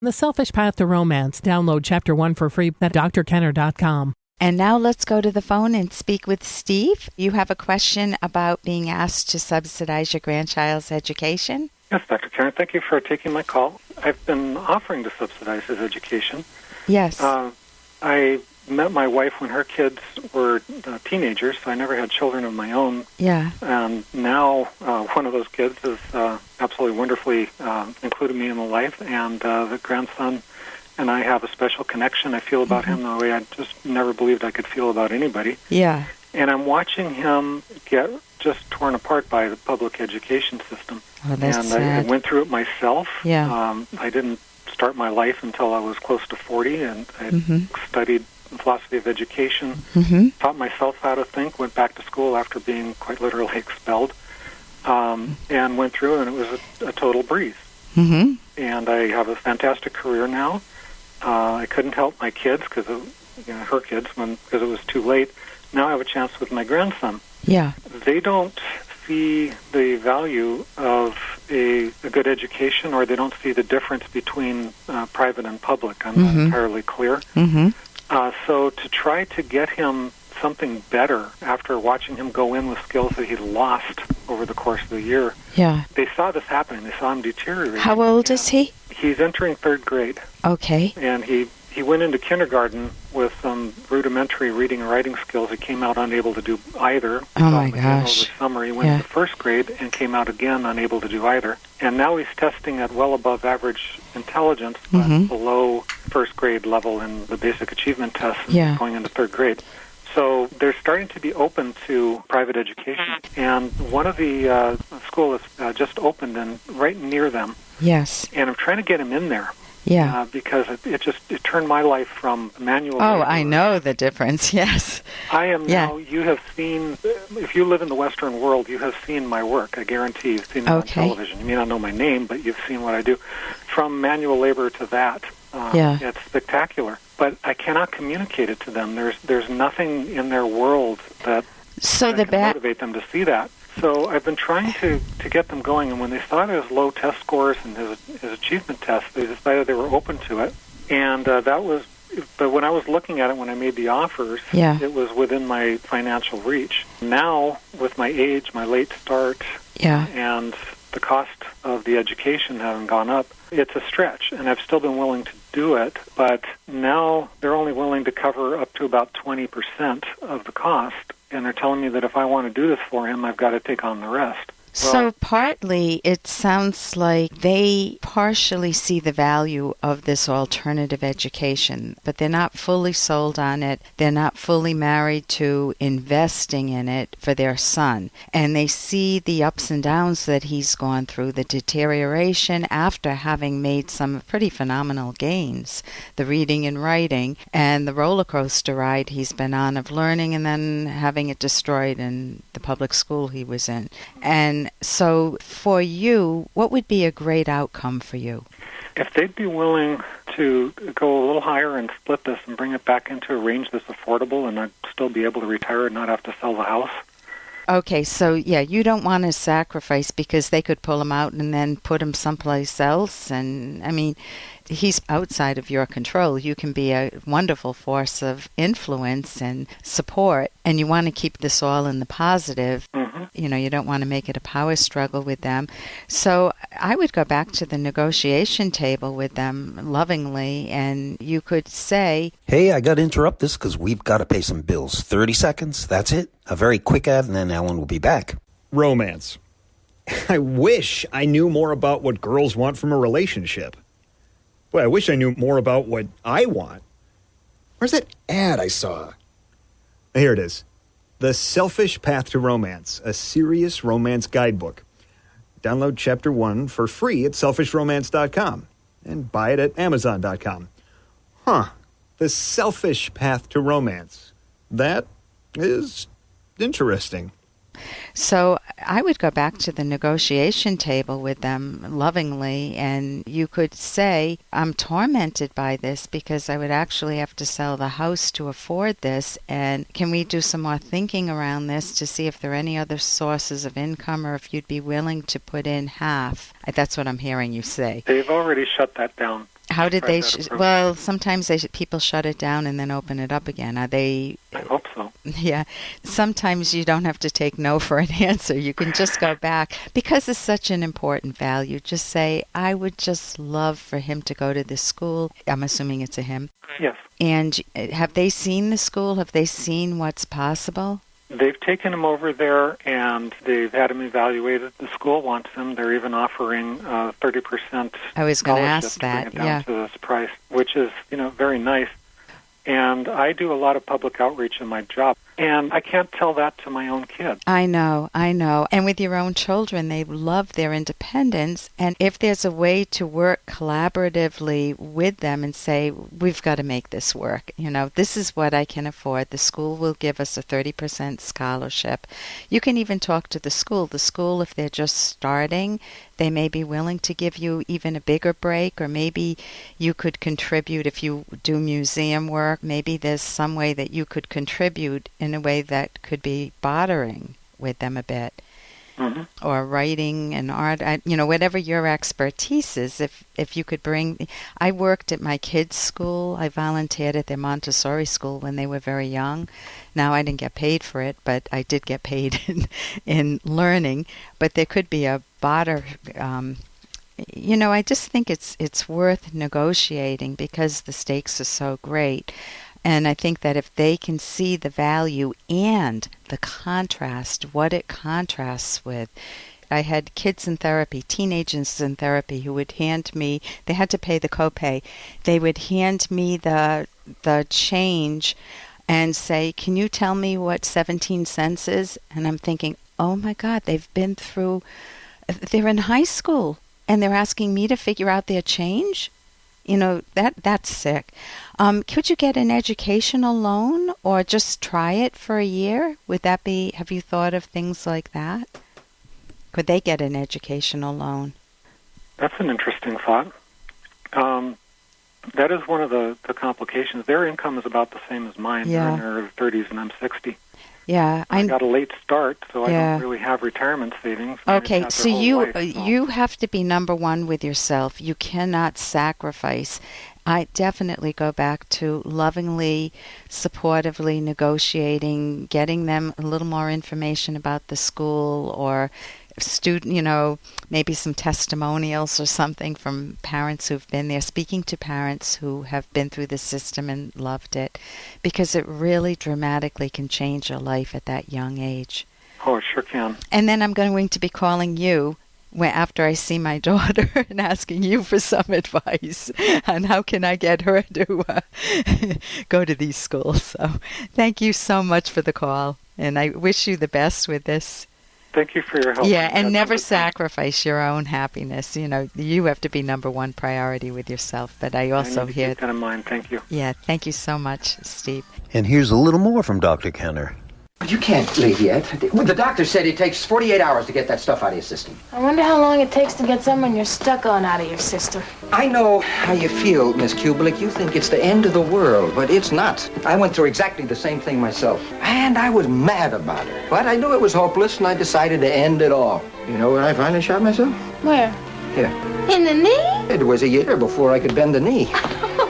The Selfish Path to Romance. Download Chapter 1 for free at drkenner.com. And now let's go to the phone and speak with Steve. You have a question about being asked to subsidize your grandchild's education? Yes, Dr. Karen, thank you for taking my call. I've been offering to subsidize his education. Yes. I met my wife when her kids were teenagers, so I never had children of my own. Yeah. And now one of those kids has absolutely wonderfully included me in the life, and the grandson and I have a special connection. I feel about him the way I just never believed I could feel about anybody. Yeah. And I'm watching him get just torn apart by the public education system. Oh, that's and sad. I went through it myself. Yeah. I didn't start my life until I was close to 40, and I studied philosophy of education, taught myself how to think, went back to school after being quite literally expelled, and went through, and it was a total breeze. And I have a fantastic career now. I couldn't help my kids, because her kids, because it was too late. Now I have a chance with my grandson. Yeah. They don't see the value of a good education, or they don't see the difference between private and public. I'm not entirely clear. So to try to get him something better after watching him go in with skills that he lost over the course of the year, they saw this happening. They saw him deteriorate. How old is he? He's entering third grade. Okay. And he went into kindergarten with some rudimentary reading and writing skills. He came out unable to do either. Oh, my gosh. Over summer, he went to first grade and came out again unable to do either. And now he's testing at well above average intelligence, but below first grade level in the basic achievement tests, going into third grade. So they're starting to be open to private education. And one of the schools just opened right near them. Yes. And I'm trying to get him in there. Yeah. Because it turned my life from manual labor. Oh, I know the difference, yes. I am now, you have seen, if you live in the Western world, you have seen my work. I guarantee you've seen it on television. You may not know my name, but you've seen what I do. From manual labor to that, it's spectacular. But I cannot communicate it to them. There's nothing in their world that can motivate them to see that. So I've been trying to get them going, and when they saw his low test scores and his achievement tests, they decided they were open to it. And but when I was looking at it, when I made the offers, it was within my financial reach. Now, with my age, my late start, and the cost of the education having gone up, it's a stretch, and I've still been willing to do it, but now they're only willing to cover up to about 20% of the cost. And they're telling me that if I want to do this for him, I've got to take on the rest. So partly it sounds like they partially see the value of this alternative education, but they're not fully sold on it. They're not fully married to investing in it for their son. And they see the ups and downs that he's gone through, the deterioration after having made some pretty phenomenal gains, the reading and writing, and the roller coaster ride he's been on of learning and then having it destroyed in the public school he was in. And so for you, what would be a great outcome for you? If they'd be willing to go a little higher and split this and bring it back into a range that's affordable, and I'd still be able to retire and not have to sell the house. Okay, so you don't want to sacrifice because they could pull him out and then put him someplace else. And, I mean, he's outside of your control. You can be a wonderful force of influence and support, and you want to keep this all in the positive. You don't want to make it a power struggle with them. So I would go back to the negotiation table with them lovingly, and you could say, "Hey, I got to interrupt this because we've got to pay some bills. 30 seconds, that's it. A very quick ad, and then Ellen will be back." Romance. I wish I knew more about what girls want from a relationship. Boy, I wish I knew more about what I want. Where's that ad I saw? Here it is. The Selfish Path to Romance, a serious romance guidebook. Download Chapter 1 for free at selfishromance.com and buy it at amazon.com. The Selfish Path to Romance. That is interesting. So I would go back to the negotiation table with them lovingly, and you could say, I'm tormented by this because I would actually have to sell the house to afford this, and can we do some more thinking around this to see if there are any other sources of income, or if you'd be willing to put in half. That's what I'm hearing you say. They've already shut that down. How did they? Well, sometimes people shut it down and then open it up again. Are they? I hope so. Yeah. Sometimes you don't have to take no for an answer. You can just go back because it's such an important value. Just say, I would just love for him to go to this school. I'm assuming it's a him. Yes. And have they seen the school? Have they seen what's possible? They've taken him over there, and they've had him evaluated. The school wants him. They're even offering 30%. I was going to ask that. To bring it down to this price, which is, very nice. And I do a lot of public outreach in my job, and I can't tell that to my own kids. I know. And with your own children, they love their independence. And if there's a way to work collaboratively with them and say, we've got to make this work, this is what I can afford. The school will give us a 30% scholarship. You can even talk to the school. The school, if they're just starting, they may be willing to give you even a bigger break, or maybe you could contribute if you do museum work. Maybe there's some way that you could contribute in a way that could be bartering with them a bit. Mm-hmm. Or writing and art, whatever your expertise is. If you could bring, I worked at my kids' school. I volunteered at their Montessori school when they were very young. Now I didn't get paid for it, but I did get paid in learning. But there could be a barter. I just think it's worth negotiating because the stakes are so great. And I think that if they can see the value and the contrast, what it contrasts with. I had kids in therapy, teenagers in therapy, who would hand me, they had to pay the copay, they would hand me the change and say, can you tell me what 17 cents is? And I'm thinking, oh my God, they're in high school and they're asking me to figure out their change? That's sick. Could you get an educational loan or just try it for a year? Have you thought of things like that? Could they get an educational loan? That's an interesting thought. That is one of the complications. Their income is about the same as mine. Yeah. They're in their 30s and I'm 60. Yeah, I got a late start, so I don't really have retirement savings. Okay, so you have to be number one with yourself. You cannot sacrifice. I definitely go back to lovingly, supportively negotiating, getting them a little more information about the school or student, maybe some testimonials or something from parents who've been there, speaking to parents who have been through the system and loved it, because it really dramatically can change your life at that young age. Oh, it sure can. And then I'm going to be calling you after I see my daughter and asking you for some advice on how can I get her to go to these schools. So thank you so much for the call, and I wish you the best with this. Thank you for your help. Yeah, and never sacrifice your own happiness. You have to be number one priority with yourself. But I also hear keep that in mind. Thank you. Yeah, thank you so much, Steve. And here's a little more from Dr. Kenner. But you can't leave yet. Well, the doctor said it takes 48 hours to get that stuff out of your system. I wonder how long it takes to get someone you're stuck on out of your system. I know how you feel, Miss Kubelik. You think it's the end of the world, but it's not. I went through exactly the same thing myself. And I was mad about it. But I knew it was hopeless, and I decided to end it all. You know where I finally shot myself? Where? Here. In the knee? It was a year before I could bend the knee.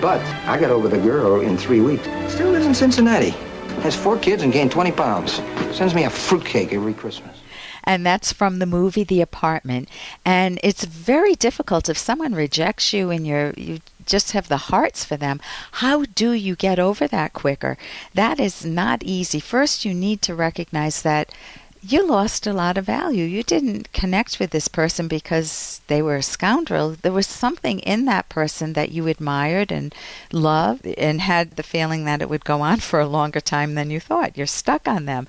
But I got over the girl in 3 weeks. Still lives in Cincinnati. Has 4 kids and gained 20 pounds. Sends me a fruitcake every Christmas. And that's from the movie The Apartment. And it's very difficult if someone rejects you and you just have the hearts for them. How do you get over that quicker? That is not easy. First, you need to recognize that you lost a lot of value. You didn't connect with this person because they were a scoundrel. There was something in that person that you admired and loved and had the feeling that it would go on for a longer time than you thought. You're stuck on them.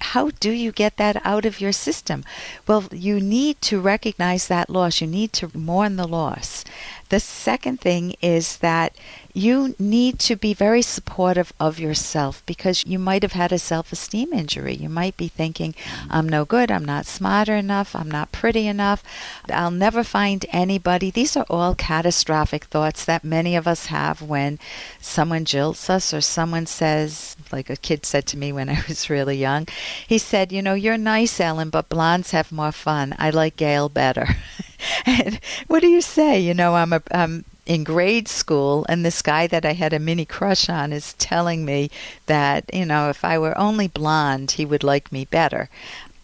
How do you get that out of your system? Well, you need to recognize that loss. You need to mourn the loss. The second thing is that you need to be very supportive of yourself, because you might have had a self-esteem injury. You might be thinking, I'm no good, I'm not smart enough, I'm not pretty enough, I'll never find anybody. These are all catastrophic thoughts that many of us have when someone jilts us or someone says, like a kid said to me when I was really young, he said, you're nice, Ellen, but blondes have more fun. I like Gail better. And what do you say? in grade school, and this guy that I had a mini crush on is telling me that, if I were only blonde, he would like me better.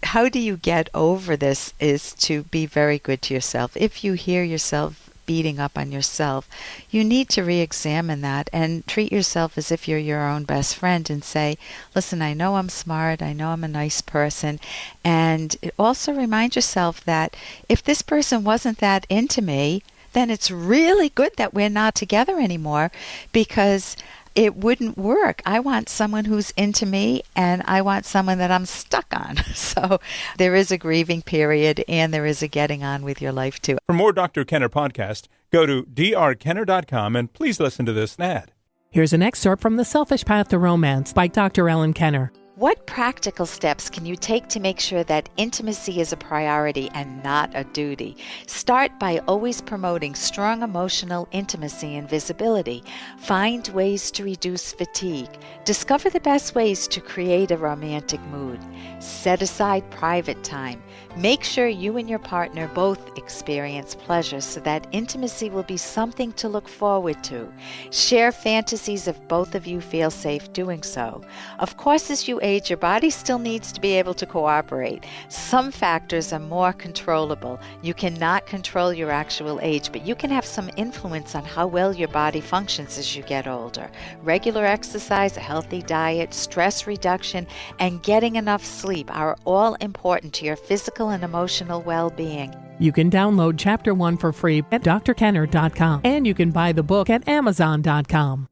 How do you get over this is to be very good to yourself. If you hear yourself beating up on yourself, you need to re-examine that and treat yourself as if you're your own best friend and say, listen, I know I'm smart, I know I'm a nice person, and also remind yourself that if this person wasn't that into me, then it's really good that we're not together anymore, because it wouldn't work. I want someone who's into me, and I want someone that I'm stuck on. So there is a grieving period, and there is a getting on with your life, too. For more Dr. Kenner podcast, go to drkenner.com and please listen to this ad. Here's an excerpt from The Selfish Path to Romance by Dr. Ellen Kenner. What practical steps can you take to make sure that intimacy is a priority and not a duty? Start by always promoting strong emotional intimacy and visibility. Find ways to reduce fatigue. Discover the best ways to create a romantic mood. Set aside private time. Make sure you and your partner both experience pleasure so that intimacy will be something to look forward to. Share fantasies if both of you feel safe doing so. Of course, as you age, your body still needs to be able to cooperate. Some factors are more controllable. You cannot control your actual age, but you can have some influence on how well your body functions as you get older. Regular exercise, a healthy diet, stress reduction, and getting enough sleep are all important to your physical and emotional well-being. You can download Chapter 1 for free at drkenner.com, and you can buy the book at amazon.com.